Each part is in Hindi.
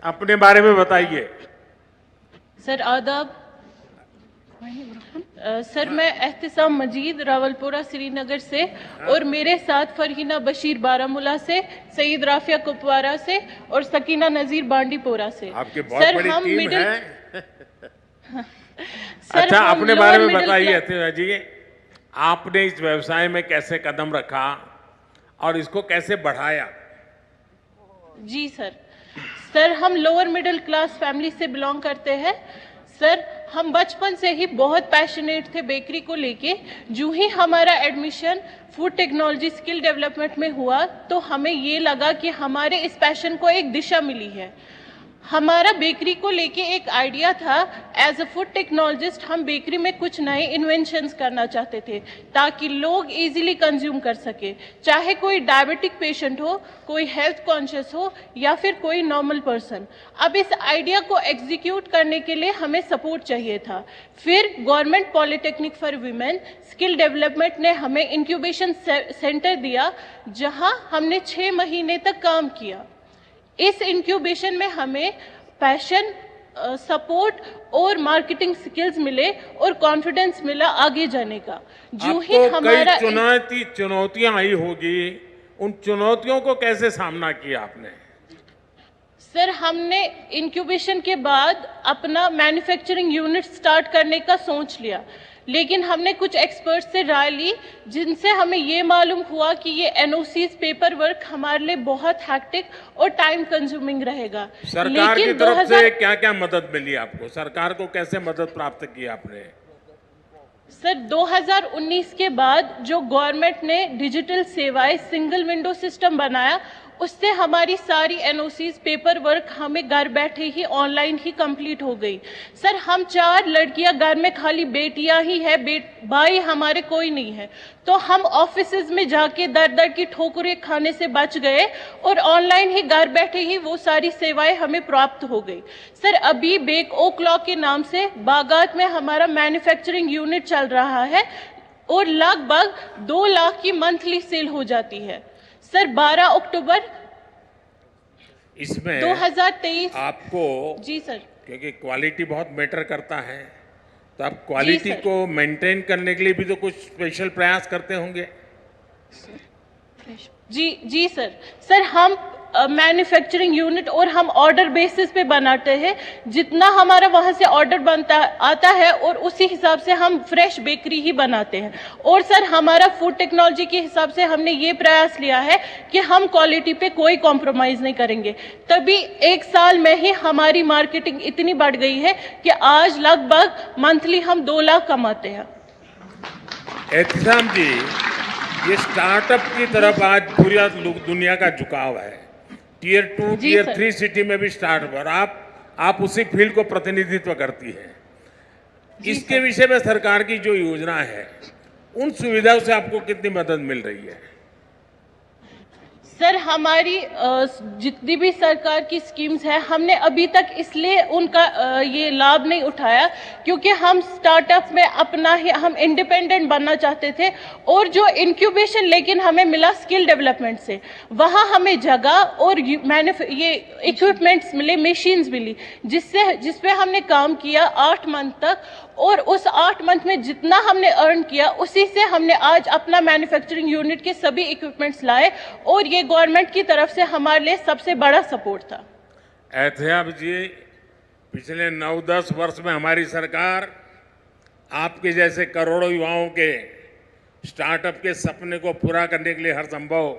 अपने बारे में बताइए। सर आदाब। सर मैं एहतिसाम मजीद रावलपुरा श्रीनगर से और मेरे साथ फरहीना बशीर बारामूला से, सईद राफिया कुपवारा से और सकीना नजीर बांडीपोरा से। आपकी बहुत बड़ी हम टीम मिडिल है। सर अच्छा, हम अपने लोअर बारे में मिडिल बताइए क्लास। अतिवा जी, आपने इस व्यवसाय में कैसे कदम रखा और इसको कैसे बढ़ाया? जी सर हम लोअर मिडिल क्लास फैमिली से बिलोंग करते हैं। सर हम बचपन से ही बहुत पैशनेट थे बेकरी को लेके। जो ही हमारा admission food technology skill development में हुआ तो हमें ये लगा कि हमारे इस पैशन को एक दिशा मिली है। हमारा बेकरी को लेके एक आइडिया था। एज अ फूड टेक्नोलॉजिस्ट हम बेकरी में कुछ नए इन्वेंशंस करना चाहते थे ताकि लोग इजीली कंज्यूम कर सके, चाहे कोई डायबिटिक पेशेंट हो, कोई हेल्थ कॉन्शियस हो या फिर कोई नॉर्मल पर्सन। अब इस आइडिया को एग्जीक्यूट करने के लिए हमें सपोर्ट चाहिए था। फिर government polytechnic for women skill development ने हमें इंक्यूबेशन सेंटर दिया, जहां हमने 6 महीने तक काम किया। इस इंक्यूबेशन में हमें पैशन, सपोर्ट और मार्केटिंग स्किल्स मिले और कॉन्फिडेंस मिला आगे जाने का। जो ही आपको हमारा कई चुनौतियां आई होगी, उन चुनौतियों को कैसे सामना किया आपने? सर हमने इंक्यूबेशन के बाद अपना मैन्युफैक्चरिंग यूनिट स्टार्ट करने का सोच लिया, लेकिन हमने कुछ एक्सपर्ट से राय ली जिनसे हमें ये मालूम हुआ कि ये एनओसीज पेपर वर्क हमारे लिए बहुत हैक्टिक और टाइम कंज्यूमिंग रहेगा। सरकार की तरफ से क्या क्या मदद मिली आपको? सरकार को कैसे मदद प्राप्त की आपने? सर 2019 के बाद जो गवर्नमेंट ने डिजिटल सेवाएं सिंगल विंडो सिस्टम बनाया, उससे हमारी सारी एनओसीज पेपर वर्क हमें घर बैठे ही ऑनलाइन ही कंप्लीट हो गई। सर हम 4 लड़कियां घर में, खाली बेटियां ही है, भाई हमारे कोई नहीं है। तो हम ऑफिसेज में जाके दर दर की ठोकरें खाने से बच गए और ऑनलाइन ही घर बैठे ही वो सारी सेवाएं हमें प्राप्त हो गई। सर अभी बेक ओ क्लॉक के नाम से बागात में हमारा मैन्युफैक्चरिंग यूनिट चल रहा है और लगभग 2 लाख की मंथली सेल हो जाती है। सर 12 अक्टूबर इसमें 2023 आपको, जी सर, क्योंकि क्वालिटी बहुत मैटर करता है, तो आप क्वालिटी को मेंटेन करने के लिए भी तो कुछ स्पेशल प्रयास करते होंगे। जी सर हम मैन्युफैक्चरिंग यूनिट और हम ऑर्डर बेसिस पे बनाते हैं। जितना हमारा वहां से ऑर्डर आता है और उसी हिसाब से हम फ्रेश बेकरी ही बनाते हैं। और सर हमारा फूड टेक्नोलॉजी के हिसाब से हमने ये प्रयास लिया है कि हम क्वालिटी पे कोई कॉम्प्रोमाइज नहीं करेंगे। तभी 1 साल में ही हमारी मार्केटिंग इतनी बढ़ गई है कि आज लगभग मंथली हम 2 लाख कमाते हैं। एहतिसाम जी, ये स्टार्टअप की तरफ आज पूरी दुनिया का झुकाव है। टियर 2, टियर 3 सिटी में भी स्टार्टअप, और आप उसी फील्ड को प्रतिनिधित्व करती है। इसके विषय में सरकार की जो योजना है, उन सुविधाओं से आपको कितनी मदद मिल रही है? सर हमारी जितनी भी सरकार की स्कीम्स है, हमने अभी तक इसलिए उनका ये लाभ नहीं उठाया क्योंकि हम स्टार्टअप में अपना ही हम इंडिपेंडेंट बनना चाहते थे। और जो इंक्यूबेशन लेकिन हमें मिला स्किल डेवलपमेंट से, वहाँ हमें जगह और ये इक्विपमेंट्स मिले, मशीन्स मिली, जिस पे हमने काम किया 8 मंथ तक। और उस 8 मंथ में जितना हमने अर्न किया, उसी से हमने आज अपना मैन्युफैक्चरिंग यूनिट के सभी इक्विपमेंट्स लाए और ये गवर्नमेंट की तरफ से हमारे लिए सबसे बड़ा सपोर्ट था। एहतियाब जी, पिछले 9-10 वर्ष में हमारी सरकार आपके जैसे करोड़ों युवाओं के स्टार्टअप के सपने को पूरा करने के लिए हर संभव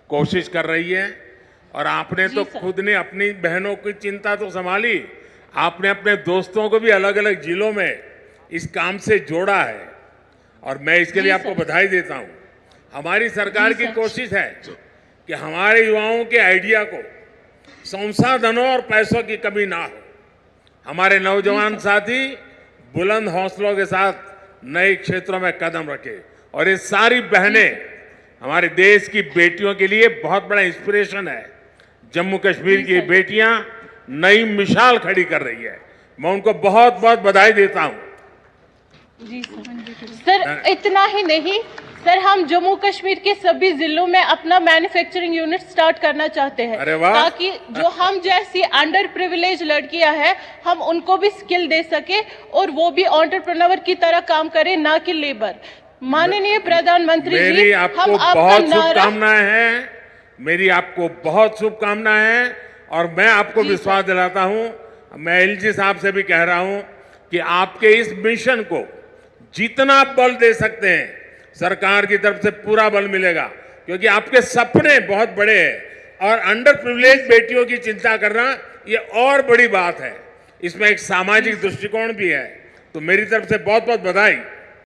कोशिश कर रही है। और आपने तो खुद ने अपनी बहनों की चिंता तो संभाली, आपने अपने दोस्तों को भी अलग अलग जिलों में इस काम से जोड़ा है, और मैं इसके लिए आपको बधाई देता हूं। हमारी सरकार की कोशिश है कि हमारे युवाओं के आइडिया को संसाधनों और पैसों की कमी ना हो। हमारे नौजवान साथी बुलंद हौसलों के साथ नए क्षेत्रों में कदम रखें, और ये सारी बहनें हमारे देश की बेटियों के लिए बहुत बड़ा इंस्पिरेशन है। जम्मू कश्मीर की बेटियां नई मिसाल खड़ी कर रही है। मैं उनको बहुत बहुत बधाई देता हूं। जी सर इतना ही नहीं सर हम जम्मू कश्मीर के सभी जिलों में अपना मैन्युफैक्चरिंग यूनिट स्टार्ट करना चाहते हैं, अरे वाह। ताकि जो हम जैसी अंडर प्रिविलेज लड़कियां हैं हम उनको भी स्किल दे सके और वो भी एंटरप्रेन्योर की तरह काम करे, ना कि लेबर। माननीय प्रधानमंत्री मेरी जी, आपको हम आपका बहुत नारा शुभकामनाएं हैं, मेरी आपको बहुत शुभकामनाएं हैं और मैं आपको जी विश्वास दिलाता हूं, मैं एलजी साहब से भी कह रहा हूं कि आपके इस मिशन को जितना बल दे सकते हैं सरकार की तरफ से पूरा बल मिलेगा, क्योंकि आपके सपने बहुत बड़े हैं और अंडर प्रिविलेज बेटियों की चिंता करना ये और बड़ी बात है। इसमें एक सामाजिक दृष्टिकोण भी है। तो मेरी तरफ से बहुत बहुत बधाई।